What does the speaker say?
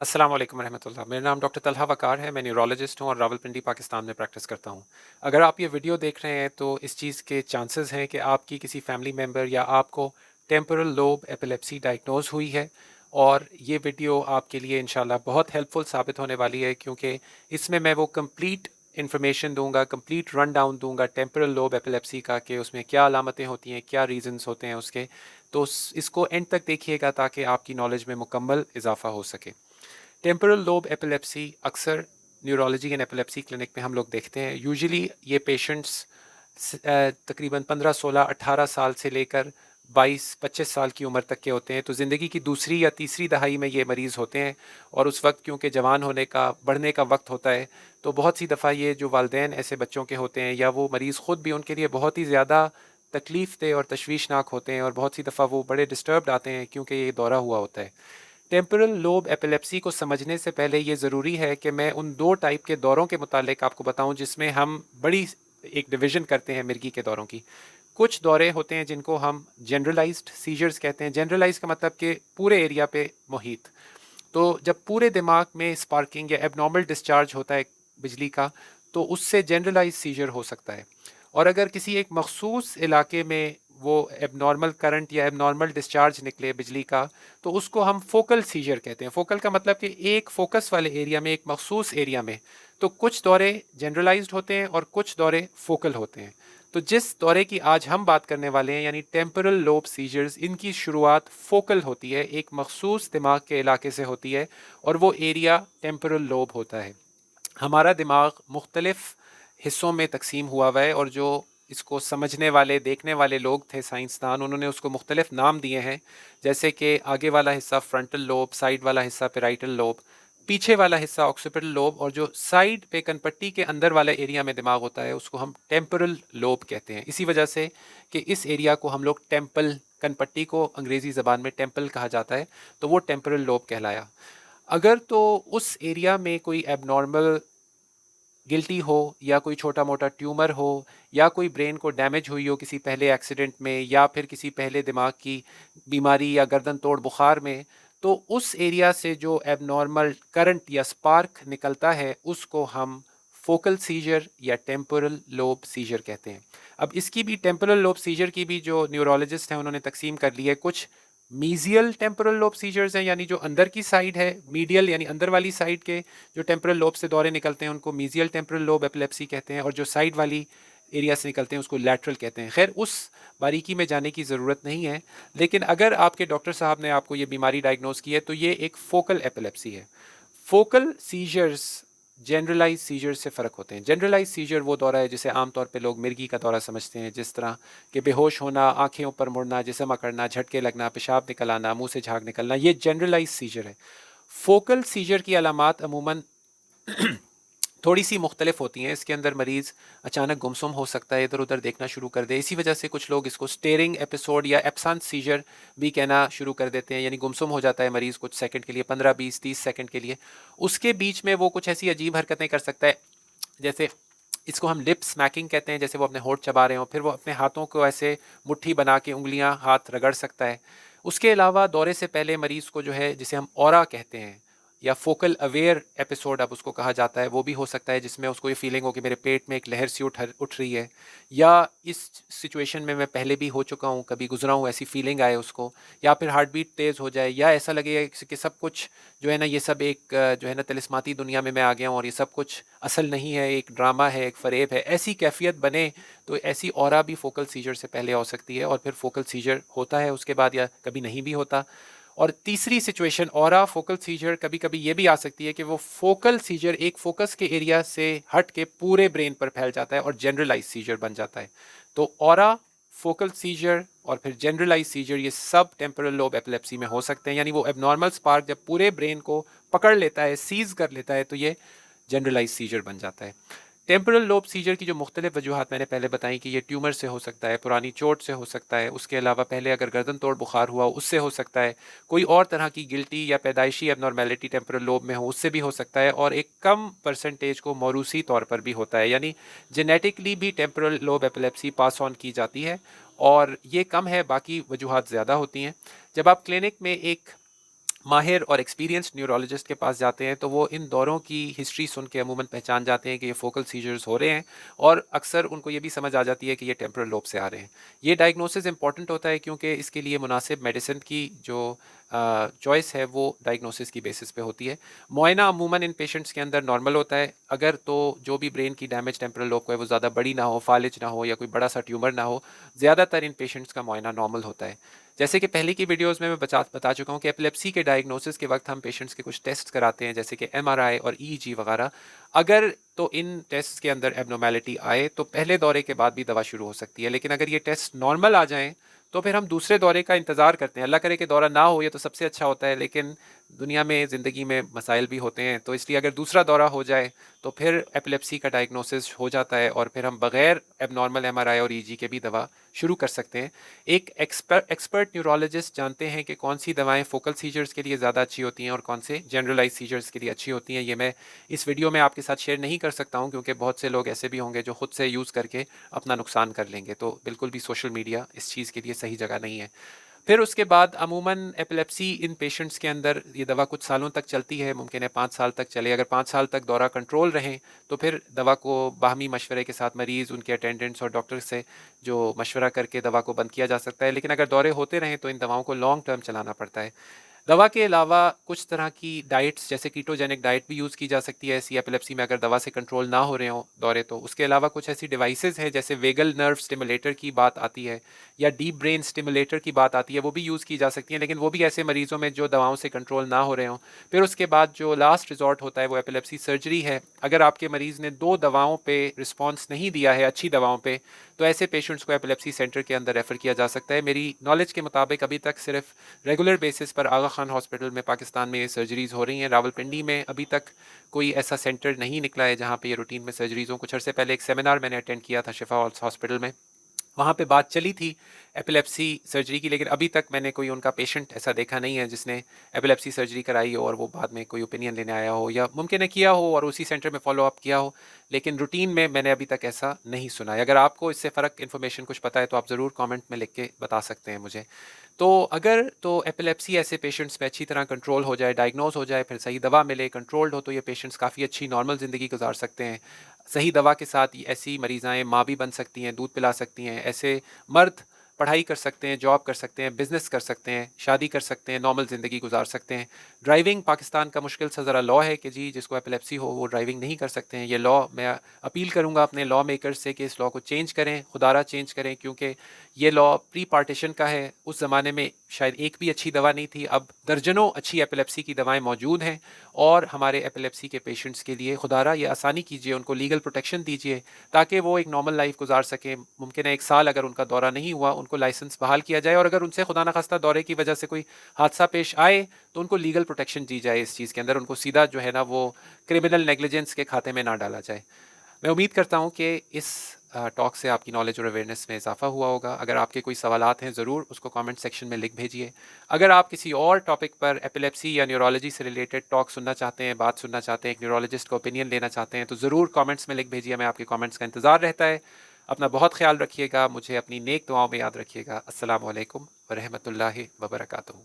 अस्सलाम वालेकुम रहमतुल्लाह। मेरा नाम डॉक्टर तलहा वकार है। मैं न्यूरोलॉजिस्ट हूँ और रावलपिंडी पाकिस्तान में प्रैक्टिस करता हूँ। अगर आप ये वीडियो देख रहे हैं तो इस चीज़ के चांसेस हैं कि आपकी किसी फैमिली मेम्बर या आपको टेम्पोरल लोब एपिलेप्सी डायग्नोज हुई है। और ये वीडियो आपके लिए इंशाल्लाह बहुत हेल्पफुल साबित होने वाली है, क्योंकि इसमें मैं वो कंप्लीट इन्फॉर्मेशन दूंगा, कंप्लीट रन डाउन दूंगा टेम्पोरल लोब एपिलेप्सी का, कि उसमें क्या अलामतें होती हैं, क्या रीजंस होते हैं उसके। तो इसको एंड तक देखिएगा ताकि आपकी नॉलेज में मुकम्मल इजाफा हो सके। टेम्पोरल लोब एपिलेप्सी अक्सर न्यूरोलॉजी एंड एपिलेप्सी क्लिनिक में हम लोग देखते हैं। यूजुअली ये पेशेंट्स तकरीबन 15, 16, 18 साल से लेकर 22, 25 साल की उम्र तक के होते हैं। तो ज़िंदगी की दूसरी या तीसरी दहाई में ये मरीज़ होते हैं, और उस वक्त क्योंकि जवान होने का, बढ़ने का वक्त होता है, तो बहुत सी दफ़ा ये जो वालदेन ऐसे बच्चों के होते हैं या वो मरीज़ ख़ुद भी, उनके लिए बहुत ही ज़्यादा तकलीफ़ दे और तशवीशनाक होते हैं, और बहुत सी दफ़ा वो बड़े डिस्टर्ब्ड आते हैं क्योंकि ये दौरा हुआ होता है। टेम्पोरल लोब एपिलेप्सी को समझने से पहले ये ज़रूरी है कि मैं उन दो टाइप के दौरों के मुतालिक आपको बताऊं, जिसमें हम बड़ी एक डिवीज़न करते हैं मिर्गी के दौरों की। कुछ दौरे होते हैं जिनको हम जनरलाइज्ड सीजर्स कहते हैं। जनरलाइज का मतलब कि पूरे एरिया पे मुहित। तो जब पूरे दिमाग में स्पार्किंग या एबनॉर्मल डिस्चार्ज होता है बिजली का, तो उससे जनरलाइज सीजर हो सकता है। और अगर किसी एक मखसूस इलाके में वो एबनॉर्मल करंट या एबनॉर्मल डिस्चार्ज निकले बिजली का, तो उसको हम फोकल सीजर कहते हैं। फोकल का मतलब कि एक फोकस वाले एरिया में, एक मखसूस एरिया में। तो कुछ दौरे जनरलाइज्ड होते हैं और कुछ दौरे फोकल होते हैं। तो जिस दौरे की आज हम बात करने वाले हैं, यानी टेम्पोरल लोब सीजर्स, इनकी शुरुआत फोकल होती है, एक मखसूस दिमाग के इलाके से होती है, और वो एरिया टेम्पोरल लोब होता है। हमारा दिमाग मुख्तलिफ हिस्सों में तकसीम हुआ हुआ है, और जो इसको समझने वाले, देखने वाले लोग थे, साइंसदान, उन्होंने उसको मुख्तलिफ नाम दिए हैं। जैसे कि आगे वाला हिस्सा फ्रंटल लोब, साइड वाला हिस्सा पेराइटल लोब, पीछे वाला हिस्सा ऑक्सीपिटल लोब, और जो साइड पे कनपट्टी के अंदर वाला एरिया में दिमाग होता है उसको हम टेम्पोरल लोब कहते हैं। इसी वजह से कि इस एरिया को हम लोग टेम्पल, कनपट्टी को अंग्रेज़ी ज़बान में टेम्पल कहा जाता है, तो वो टेम्पोरल लोब कहलाया। अगर तो उस एरिया में कोई एबनॉर्मल गिल्टी हो, या कोई छोटा मोटा ट्यूमर हो, या कोई ब्रेन को डैमेज हुई हो किसी पहले एक्सीडेंट में, या फिर किसी पहले दिमाग की बीमारी या गर्दन तोड़ बुखार में, तो उस एरिया से जो एबनॉर्मल करंट या स्पार्क निकलता है उसको हम फोकल सीजर या टेम्पोरल लोब सीजर कहते हैं। अब इसकी भी, टेम्पोरल लोब सीजर की भी, जो न्यूरोलॉजिस्ट हैं उन्होंने तकसीम कर ली है। कुछ मीजियल टेम्पोरल लोब सीजर्स हैं, यानी जो अंदर की साइड है, मीडियल यानी अंदर वाली साइड के जो टेम्पोरल लोब से दौरे निकलते हैं उनको मीजियल टेम्पोरल लोब एपिलेप्सी कहते हैं, और जो साइड वाली एरिया से निकलते हैं उसको लैटरल कहते हैं। खैर, उस बारीकी में जाने की ज़रूरत नहीं है, लेकिन अगर आपके डॉक्टर साहब ने आपको ये बीमारी डायग्नोज की है तो ये एक फोकल एपिलेप्सी है। फोकल सीजर्स जनरलाइज सीजर से फ़र्क होते हैं। जनरलाइज सीजर वो दौरा है जिसे आमतौर पे लोग मिर्गी का दौरा समझते हैं, जिस तरह कि बेहोश होना, आंखें ऊपर मुड़ना, जिस्म अकड़ना, झटके लगना, पेशाब निकल आना, मुंह से झाग निकलना, ये जनरलाइज सीजर है। फोकल सीजर की अलामात अमूमन थोड़ी सी मुख्तलिफ होती हैं। इसके अंदर मरीज़ अचानक गुमसुम हो सकता है, इधर उधर देखना शुरू कर दे। इसी वजह से कुछ लोग इसको स्टेरिंग एपिसोड या एब्सेंट सीजर भी कहना शुरू कर देते हैं, यानी गुमसुम हो जाता है मरीज़ कुछ सेकंड के लिए, 15, 20, 30 सेकंड के लिए। उसके बीच में वो कुछ ऐसी अजीब हरकतें कर सकता है, जैसे इसको हम लिप स्मैकिंग कहते हैं, जैसे वो अपने होठ चबा रहे हों, फिर वो अपने हाथों को ऐसे मुट्ठी बना के उंगलियां, हाथ रगड़ सकता है। उसके अलावा दौरे से पहले मरीज़ को जो है, जिसे हम ऑरा कहते हैं, या फोकल अवेयर एपिसोड अब उसको कहा जाता है, वो भी हो सकता है, जिसमें उसको ये फीलिंग हो कि मेरे पेट में एक लहर सी उठ रही है, या इस सिचुएशन में मैं पहले भी हो चुका हूँ, कभी गुजरा हूँ, ऐसी फीलिंग आए उसको। या फिर हार्ट बीट तेज़ हो जाए, या ऐसा लगे कि सब कुछ जो है ना, ये सब एक जो है ना तिलिस्माती दुनिया में मैं आ गया हूँ, और ये सब कुछ असल नहीं है, एक ड्रामा है, एक फ़रेब है, ऐसी कैफियत बने। तो ऐसी ऑरा भी फोकल सीजर से पहले हो सकती है, और फिर फोकल सीजर होता है उसके बाद, या कभी नहीं भी होता। और तीसरी सिचुएशन, ऑरा फोकल सीजर, कभी कभी ये भी आ सकती है कि वो फोकल सीजर एक फोकस के एरिया से हट के पूरे ब्रेन पर फैल जाता है और जनरलाइज सीजर बन जाता है। तो ऑरा, फोकल सीजर और फिर जनरलाइज सीजर, ये सब टेम्पोरल लोब एपिलेप्सी में हो सकते हैं। यानी वो एबनॉर्मल स्पार्क जब पूरे ब्रेन को पकड़ लेता है, सीज कर लेता है, तो ये जनरलाइज सीजर बन जाता है। टेम्पोरल लोब सीजर की जो मुख्तलिफ वजूहत मैंने पहले बताई कि ये ट्यूमर से हो सकता है, पुरानी चोट से हो सकता है, उसके अलावा पहले अगर गर्दन तोड़ बुखार हुआ उससे हो सकता है, कोई और तरह की गिल्टी या पैदाइशी एबनॉर्मेलिटी टेम्पोरल लोब में हो उससे भी हो सकता है, और एक कम परसेंटेज को मौरूसी तौर पर भी होता है, यानी जेनेटिकली भी temporal lobe epilepsy pass on की जाती है, और ये कम है, बाकी वजूहत ज़्यादा होती हैं। जब आप क्लिनिक में एक माहिर और एक्सपीरियंस्ड न्यूरोलॉजिस्ट के पास जाते हैं तो वो इन दौरों की हिस्ट्री सुन के अमूमन पहचान जाते हैं कि ये फोकल सीजर्स हो रहे हैं, और अक्सर उनको ये भी समझ आ जाती है कि ये टेम्पोरल लोब से आ रहे हैं। ये डायग्नोसिस इंपॉर्टेंट होता है क्योंकि इसके लिए मुनासिब मेडिसिन की जो चॉइस है वो डायग्नोसिस की बेसिस पे होती है। मुआयना अमूमन इन पेशेंट्स के अंदर नॉर्मल होता है, अगर तो जो भी ब्रेन की डैमेज टेम्पोरल लोब को है वो ज़्यादा बड़ी ना हो, फालिज ना हो या कोई बड़ा सा ट्यूमर ना हो। ज़्यादातर इन पेशेंट्स का मुआयना नॉर्मल होता है। जैसे कि पहले की वीडियोस में मैं बता चुका हूँ कि एपिलेप्सी के डायग्नोसिस के वक्त हम पेशेंट्स के कुछ टेस्ट कराते हैं, जैसे कि एमआरआई और ईईजी वगैरह। अगर तो इन टेस्ट के अंदर एबनॉर्मेलिटी आए तो पहले दौरे के बाद भी दवा शुरू हो सकती है, लेकिन अगर ये टेस्ट नॉर्मल आ जाएं तो फिर हम दूसरे दौरे का इंतज़ार करते हैं। अल्लाह करे कि दौरा ना हो, ये तो सबसे अच्छा होता है, लेकिन दुनिया में ज़िंदगी में मसाइल भी होते हैं, तो इसलिए अगर दूसरा दौरा हो जाए तो फिर एपिलेप्सी का डायग्नोसिस हो जाता है और फिर हम बग़ैर एबनॉर्मल एमआरआई और ईजी के भी दवा शुरू कर सकते हैं। एक एक्सपर्ट न्यूरोलॉजिस्ट जानते हैं कि कौन सी दवाएं फोकल सीजर्स के लिए ज़्यादा अच्छी होती हैं और कौन से जनरलाइज सीजर्स के लिए अच्छी होती हैं। ये मैं इस वीडियो में आपके साथ शेयर नहीं कर सकता हूं क्योंकि बहुत से लोग ऐसे भी होंगे जो खुद से यूज़ करके अपना नुकसान कर लेंगे, तो बिल्कुल भी सोशल मीडिया इस चीज़ के लिए सही जगह नहीं है। फिर उसके बाद अमूमन एपिलेप्सी इन पेशेंट्स के अंदर ये दवा कुछ सालों तक चलती है, मुमकिन है 5 साल तक चले। अगर 5 साल तक दौरा कंट्रोल रहें तो फिर दवा को बाहमी मशवरे के साथ मरीज़, उनके अटेंडेंट्स और डॉक्टर से जो मशवरा करके दवा को बंद किया जा सकता है। लेकिन अगर दौरे होते रहें तो इन दवाओं को लॉन्ग टर्म चलाना पड़ता है। दवा के अलावा कुछ तरह की डाइट्स जैसे कीटोजेनिक डाइट भी यूज़ की जा सकती है ऐसी एपिलेप्सी में अगर दवा से कंट्रोल ना हो रहे हों दौरे। तो उसके अलावा कुछ ऐसी डिवाइसेस हैं जैसे वेगल नर्व स्टिमुलेटर की बात आती है या डीप ब्रेन स्टिमुलेटर की बात आती है, वो भी यूज़ की जा सकती है, लेकिन वो भी ऐसे मरीज़ों में जो दवाओं से कंट्रोल ना हो रहे हों। फिर उसके बाद जो लास्ट रिजॉर्ट होता है वो एपिलेप्सी सर्जरी है। अगर आपके मरीज़ ने 2 दवाओं पे रिस्पॉन्स नहीं दिया है, अच्छी दवाओं पे, तो ऐसे पेशेंट्स को एपिलेप्सी सेंटर के अंदर रेफ़र किया जा सकता है। मेरी नॉलेज के मुताबिक अभी तक सिर्फ रेगुलर बेसिस पर आगा खान हॉस्पिटल में पाकिस्तान में ये सर्जरीज़ हो रही हैं। रावलपिंडी में अभी तक कोई ऐसा सेंटर नहीं निकला है जहाँ पे ये रूटीन में सर्जरीज़ हों। कुछ अर्से पहले एक सेमिनार मैंने अटेंड किया था शिफा हॉस्पिटल में, वहाँ पे बात चली थी एपिलेप्सी सर्जरी की, लेकिन अभी तक मैंने कोई उनका पेशेंट ऐसा देखा नहीं है जिसने एपिलेप्सी सर्जरी कराई हो और वो बाद में कोई ओपिनियन लेने आया हो, या मुमकिन है किया हो और उसी सेंटर में फॉलो अप किया हो, लेकिन रूटीन में मैंने अभी तक ऐसा नहीं सुना है। अगर आपको इससे फ़र्क इन्फॉर्मेशन कुछ पता है तो आप ज़रूर कमेंट में लिख के बता सकते हैं मुझे। तो अगर तो एपिलेप्सी ऐसे पेशेंट्स में अच्छी तरह कंट्रोल हो जाए, डायग्नोज हो जाए, फिर सही दवा मिले, कंट्रोल्ड हो, तो ये पेशेंट्स काफ़ी अच्छी नॉर्मल ज़िंदगी गुजार सकते हैं। सही दवा के साथ ऐसी मरीज़ाएँ माँ भी बन सकती हैं, दूध पिला सकती हैं। ऐसे मर्द पढ़ाई कर सकते हैं, जॉब कर सकते हैं, बिज़नेस कर सकते हैं, शादी कर सकते हैं, नॉर्मल ज़िंदगी गुजार सकते हैं। ड्राइविंग पाकिस्तान का मुश्किल सा ज़रा लॉ है कि जी जिसको एपिलेप्सी हो वो ड्राइविंग नहीं कर सकते हैं। ये लॉ मैं अपील करूँगा अपने लॉ मेकर्स से कि इस लॉ को चेंज करें, खुदारा चेंज करें, क्योंकि ये लॉ प्री पार्टीशन का है। उस ज़माने में शायद एक भी अच्छी दवा नहीं थी, अब दर्जनों अच्छी एपिलेप्सी की दवाएं मौजूद हैं, और हमारे एपिलेप्सी के पेशेंट्स के लिए खुदारा ये आसानी कीजिए, उनको लीगल प्रोटेक्शन दीजिए ताकि वो एक नॉर्मल लाइफ गुजार सकें। मुमकिन है 1 साल अगर उनका दौरा नहीं हुआ उनको लाइसेंस बहाल किया जाए, और अगर उनसे खुदा न खास्ता दौरे की वजह से कोई हादसा पेश आए तो उनको लीगल प्रोटेक्शन दी जाए इस चीज़ के अंदर, उनको सीधा जो है ना वो क्रिमिनल नेग्लिजेंस के खाते में ना डाला जाए। मैं उम्मीद करता हूँ कि इस टॉक से आपकी नॉलेज और अवेयरनेस में इजाफा हुआ होगा। अगर आपके कोई सवालात हैं ज़रूर उसको कमेंट सेक्शन में लिख भेजिए। अगर आप किसी और टॉपिक पर एपिलेप्सी या न्यूरोलॉजी से रिलेटेड टॉक सुनना चाहते हैं, बात सुनना चाहते हैं, एक न्यूरोलॉजिस्ट का ओपिनियन लेना चाहते हैं, तो ज़रूर कमेंट्स में लिख भेजिए। मैं आपके कमेंट्स का इंतज़ार रहता है। अपना बहुत ख्याल रखिएगा, मुझे अपनी नेक दुआओं में याद रखिएगा। अस्सलामु अलैकुम व रहमतुल्लाहि व बरकातुहू।